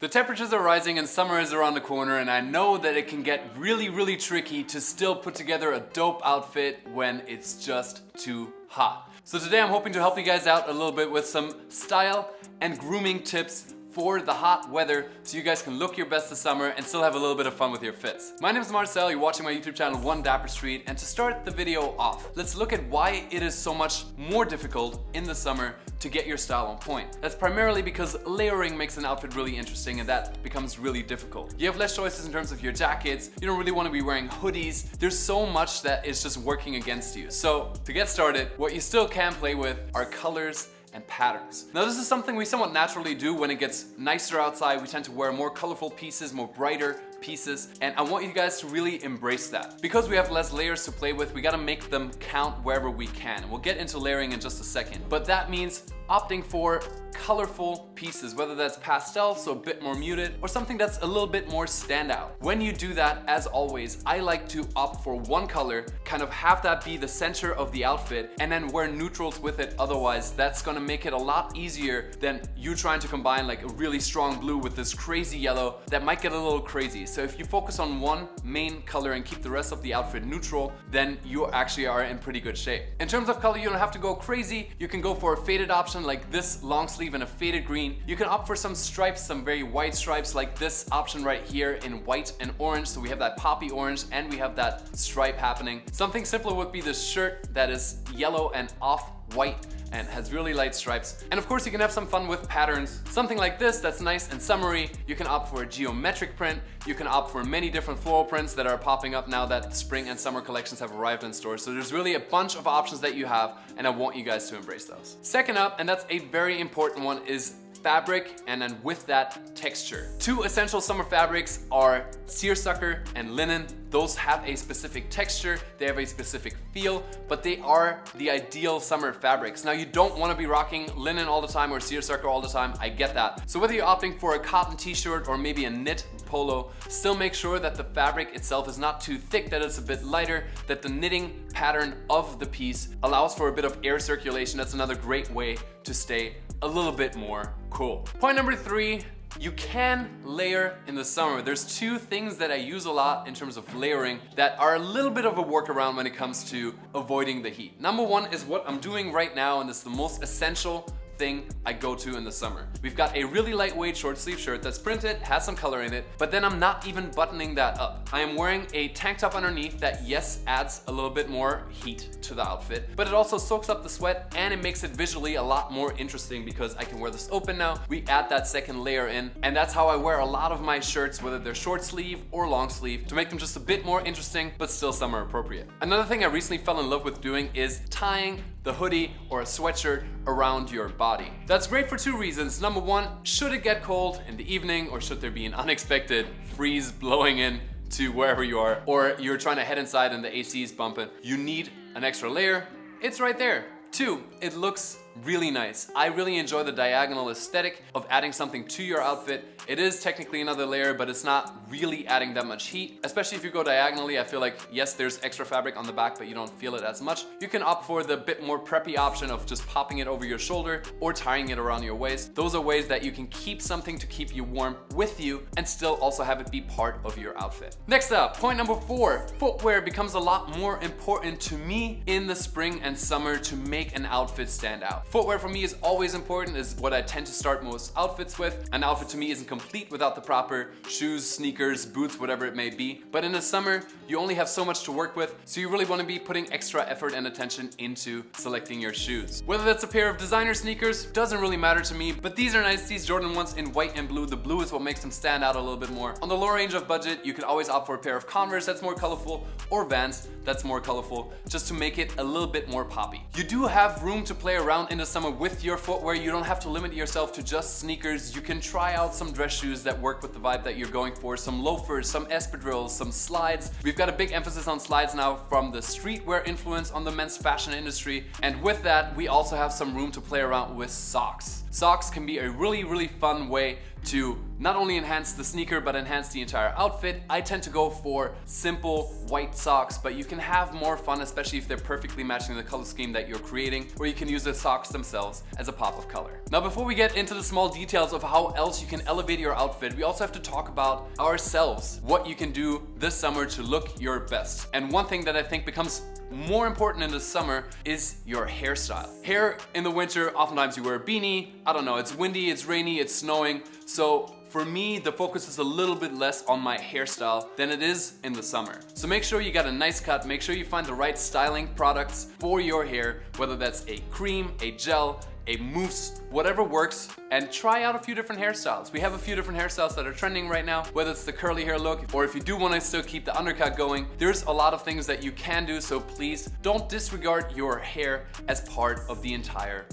The temperatures are rising and summer is around the corner, and I know that it can get really tricky to still put together a dope outfit when it's just too hot. So today I'm hoping to help you guys out a little bit with some style and grooming tips for the hot weather so you guys can look your best this summer and still have a little bit of fun with your fits. My name is Marcel, you're watching my YouTube channel One Dapper Street, and to start the video off, let's look at why it is so much more difficult in the summer to get your style on point. That's primarily because layering makes an outfit really interesting, and that becomes really difficult. You have less choices in terms of your jackets, you don't really want to be wearing hoodies, there's so much that is just working against you. So to get started, what you still can play with are colors and patterns. Now this is something we somewhat naturally do when it gets nicer outside. We tend to wear more colorful pieces, more brighter pieces, and I want you guys to really embrace that. Because we have less layers to play with, we gotta make them count wherever we can. We'll get into layering in just a second, but that means opting for colorful pieces, whether that's pastel, so a bit more muted, or something that's a little bit more standout. When you do that, as always, I like to opt for one color, kind of have that be the center of the outfit, and then wear neutrals with it. Otherwise, that's gonna make it a lot easier than you trying to combine like a really strong blue with this crazy yellow. That might get a little crazy. So if you focus on one main color and keep the rest of the outfit neutral, then you actually are in pretty good shape. In terms of color, you don't have to go crazy. You can go for a faded option like this long sleeve in a faded green. You can opt for some stripes, some very white stripes like this option right here in white and orange. So we have that poppy orange and we have that stripe happening. Something simpler would be this shirt that is yellow and off-white and has really light stripes. And of course you can have some fun with patterns. Something like this that's nice and summery. You can opt for a geometric print. You can opt for many different floral prints that are popping up now that spring and summer collections have arrived in stores. So there's really a bunch of options that you have, and I want you guys to embrace those. Second up, and that's a very important one, is fabric, and then with that, texture. Two essential summer fabrics are seersucker and linen. Those have a specific texture, they have a specific feel, but they are the ideal summer fabrics. Now you don't want to be rocking linen all the time or seersucker all the time, I get that. So whether you're opting for a cotton t-shirt or maybe a knit polo, still make sure that the fabric itself is not too thick, that it's a bit lighter, that the knitting pattern of the piece allows for a bit of air circulation. That's another great way to stay a little bit more cool. Point number 3, you can layer in the summer. There's two things that I use a lot in terms of layering that are a little bit of a workaround when it comes to avoiding the heat. Number one is what I'm doing right now, and it's the most essential thing I go to in the summer. We've got a really lightweight short sleeve shirt that's printed, has some color in it, but then I'm not even buttoning that up. I am wearing a tank top underneath that, yes, adds a little bit more heat to the outfit, but it also soaks up the sweat and it makes it visually a lot more interesting because I can wear this open now. We add that second layer in, and that's how I wear a lot of my shirts, whether they're short sleeve or long sleeve, to make them just a bit more interesting, but still summer appropriate. Another thing I recently fell in love with doing is tying the hoodie or a sweatshirt around your body. That's great for two reasons. Number one, should it get cold in the evening, or should there be an unexpected freeze blowing in to wherever you are, or you're trying to head inside and the AC is bumping, you need an extra layer, it's right there. Two, it looks really nice. I really enjoy the diagonal aesthetic of adding something to your outfit. It is technically another layer, but it's not really adding that much heat. Especially if you go diagonally, I feel like, yes, there's extra fabric on the back, but you don't feel it as much. You can opt for the bit more preppy option of just popping it over your shoulder or tying it around your waist. Those are ways that you can keep something to keep you warm with you and still also have it be part of your outfit. Next up, point number 4, footwear becomes a lot more important to me in the spring and summer to make an outfit stand out. Footwear for me is always important, is what I tend to start most outfits with. An outfit to me isn't complete without the proper shoes, sneakers, boots, whatever it may be. But in the summer, you only have so much to work with, so you really want to be putting extra effort and attention into selecting your shoes. Whether that's a pair of designer sneakers, doesn't really matter to me, but these are nice. These Jordan 1s in white and blue. The blue is what makes them stand out a little bit more. On the lower range of budget, you can always opt for a pair of Converse that's more colorful, or Vans that's more colorful, just to make it a little bit more poppy. You do have room to play around in the summer with your footwear. You don't have to limit yourself to just sneakers. You can try out some dress shoes that work with the vibe that you're going for, some loafers, some espadrilles, some slides. We've got a big emphasis on slides now from the streetwear influence on the men's fashion industry, and with that we also have some room to play around with socks. Socks can be a really fun way to not only enhance the sneaker but enhance the entire outfit, I tend to go for simple white socks, but you can have more fun, especially if they're perfectly matching the color scheme that you're creating, or you can use the socks themselves as a pop of color. Now, before we get into the small details of how else you can elevate your outfit, we also have to talk about ourselves, what you can do this summer to look your best. And one thing that I think becomes more important in the summer is your hairstyle. Hair in the winter, oftentimes you wear a beanie, I don't know, it's windy, it's rainy, it's snowing, so for me, the focus is a little bit less on my hairstyle than it is in the summer. So make sure you got a nice cut, make sure you find the right styling products for your hair, whether that's a cream, a gel, a mousse, whatever works, and try out a few different hairstyles. We have a few different hairstyles that are trending right now, whether it's the curly hair look, or if you do want to still keep the undercut going, there's a lot of things that you can do, so please don't disregard your hair as part of the entire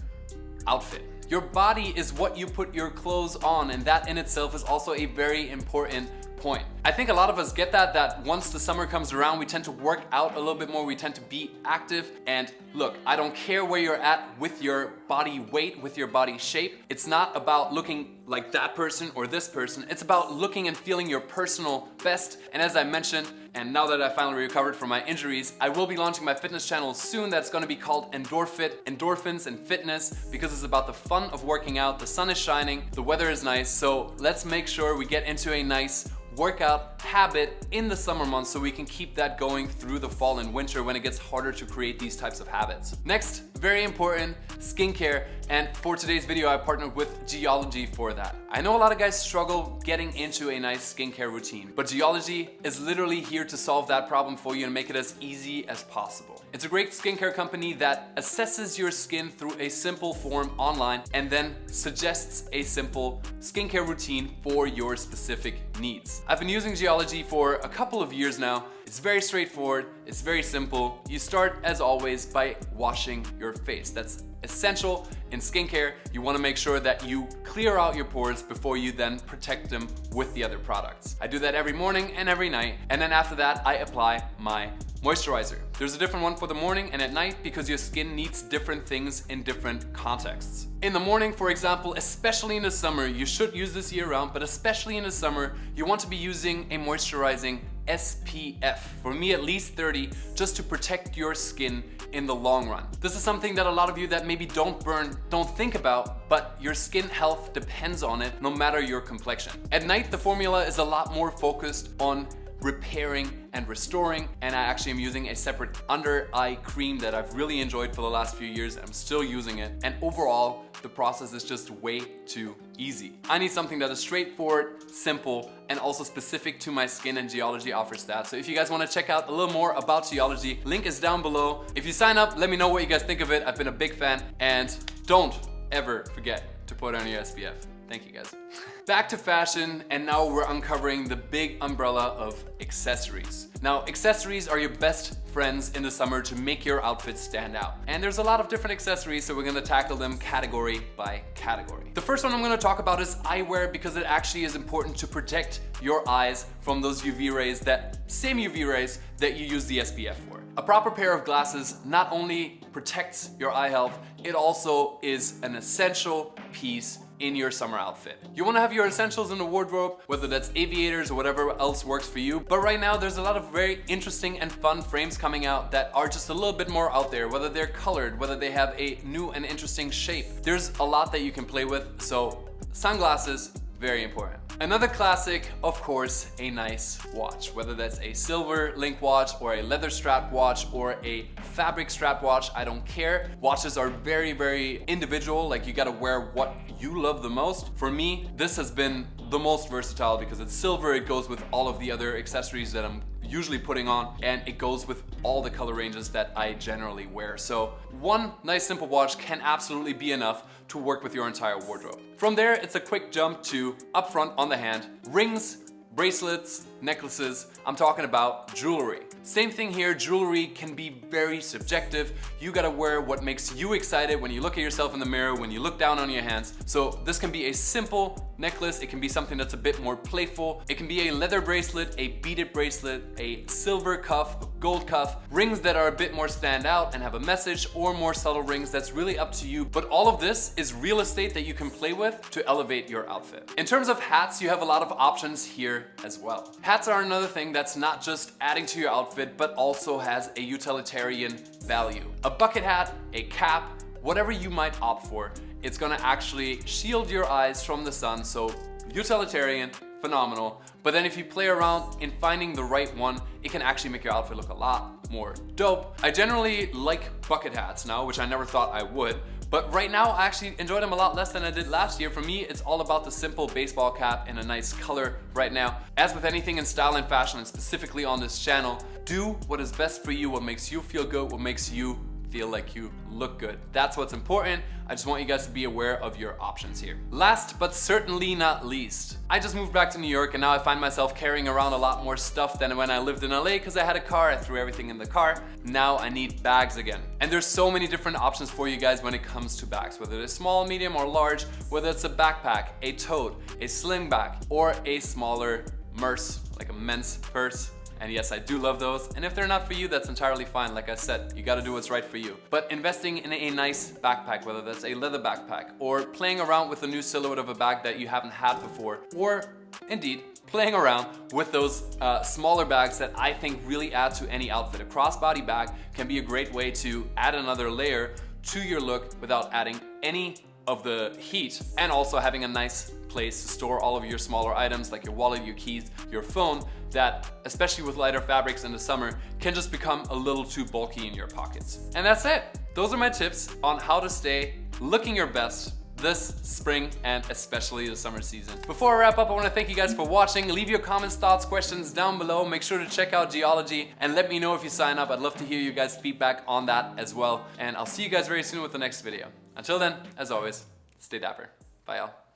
outfit. Your body is what you put your clothes on, and that in itself is also a very important point. I think a lot of us get that once the summer comes around, we tend to work out a little bit more, we tend to be active, and look, I don't care where you're at with your body weight, with your body shape. It's not about looking like that person or this person, it's about looking and feeling your personal best. And as I mentioned, and now that I finally recovered from my injuries, I will be launching my fitness channel soon that's gonna be called Endorphins and Fitness, because it's about the fun of working out. The sun is shining, the weather is nice, so let's make sure we get into a nice workout habit in the summer months so we can keep that going through the fall and winter when it gets harder to create these types of habits. Next, very important, skincare, and for today's video I partnered with Geologie for that. I know a lot of guys struggle getting into a nice skincare routine, but Geologie is literally here to solve that problem for you and make it as easy as possible. It's a great skincare company that assesses your skin through a simple form online and then suggests a simple skincare routine for your specific needs. I've been using Geologie for a couple of years now. It's very straightforward, it's very simple. You start, as always, by washing your face. That's essential in skincare. You want to make sure that you clear out your pores before you then protect them with the other products. I do that every morning and every night, and then after that I apply my moisturizer. There's a different one for the morning and at night because your skin needs different things in different contexts. In the morning, for example, especially in the summer, you should use this year round, but especially in the summer, you want to be using a moisturizing SPF, for me at least 30, just to protect your skin in the long run. This is something that a lot of you that maybe don't burn, don't think about, but your skin health depends on it no matter your complexion. At night, the formula is a lot more focused on repairing and restoring, and I actually am using a separate under eye cream that I've really enjoyed for the last few years. I'm still using it, and overall the process is just way too easy. I need something that is straightforward, simple, and also specific to my skin, and Geologie offers that. So if you guys want to check out a little more about Geologie, link is down below. If you sign up, let me know what you guys think of it. I've been a big fan, and don't ever forget to put on your SPF. Thank you guys. Back to fashion, and now we're uncovering the big umbrella of accessories. Now, accessories are your best friends in the summer to make your outfit stand out. And there's a lot of different accessories, so we're gonna tackle them category by category. The first one I'm gonna talk about is eyewear, because it actually is important to protect your eyes from those UV rays, that same UV rays that you use the SPF for. A proper pair of glasses not only protects your eye health, it also is an essential piece in your summer outfit. You want to have your essentials in the wardrobe, whether that's aviators or whatever else works for you. But right now there's a lot of very interesting and fun frames coming out that are just a little bit more out there, whether they're colored, whether they have a new and interesting shape. There's a lot that you can play with, so sunglasses, very important. Another classic, of course, a nice watch, whether that's a silver link watch or a leather strap watch or a fabric strap watch, I don't care. Watches are very, very individual, like you gotta wear what you love the most. For me, this has been the most versatile because it's silver, it goes with all of the other accessories that I'm usually putting on, and it goes with all the color ranges that I generally wear. So one nice simple watch can absolutely be enough to work with your entire wardrobe. From there, it's a quick jump to up front on the hand, rings, bracelets, necklaces, I'm talking about jewelry. Same thing here, jewelry can be very subjective. You gotta wear what makes you excited when you look at yourself in the mirror, when you look down on your hands. So this can be a simple necklace, it can be something that's a bit more playful. It can be a leather bracelet, a beaded bracelet, a silver cuff, a gold cuff, rings that are a bit more stand out and have a message, or more subtle rings. That's really up to you. But all of this is real estate that you can play with to elevate your outfit. In terms of hats, you have a lot of options here as well. Hats are another thing that's not just adding to your outfit, but also has a utilitarian value. A bucket hat, a cap, whatever you might opt for, it's gonna actually shield your eyes from the sun, so utilitarian, phenomenal. But then if you play around in finding the right one, it can actually make your outfit look a lot more dope. I generally like bucket hats now, which I never thought I would, but right now I actually enjoy them a lot less than I did last year. For me, it's all about the simple baseball cap in a nice color right now. As with anything in style and fashion, and specifically on this channel, do what is best for you, what makes you feel good, what makes you feel like you look good. That's what's important. I just want you guys to be aware of your options here. Last but certainly not least, I just moved back to New York and now I find myself carrying around a lot more stuff than when I lived in LA because I had a car, I threw everything in the car. Now I need bags again. And there's so many different options for you guys when it comes to bags, whether it's small, medium, or large, whether it's a backpack, a tote, a sling bag, or a smaller purse, like a men's purse. And yes, I do love those. And if they're not for you, that's entirely fine. Like I said, you gotta do what's right for you. But investing in a nice backpack, whether that's a leather backpack, or playing around with a new silhouette of a bag that you haven't had before, or indeed, playing around with those smaller bags that I think really add to any outfit. A crossbody bag can be a great way to add another layer to your look without adding any of the heat, and also having a nice place to store all of your smaller items like your wallet, your keys, your phone, that, especially with lighter fabrics in the summer, can just become a little too bulky in your pockets. And that's it. Those are my tips on how to stay looking your best this spring and especially the summer season. Before I wrap up, I want to thank you guys for watching. Leave your comments, thoughts, questions down below. Make sure to check out Geologie and let me know if you sign up. I'd love to hear you guys' feedback on that as well. And I'll see you guys very soon with the next video. Until then, as always, stay dapper. Bye y'all.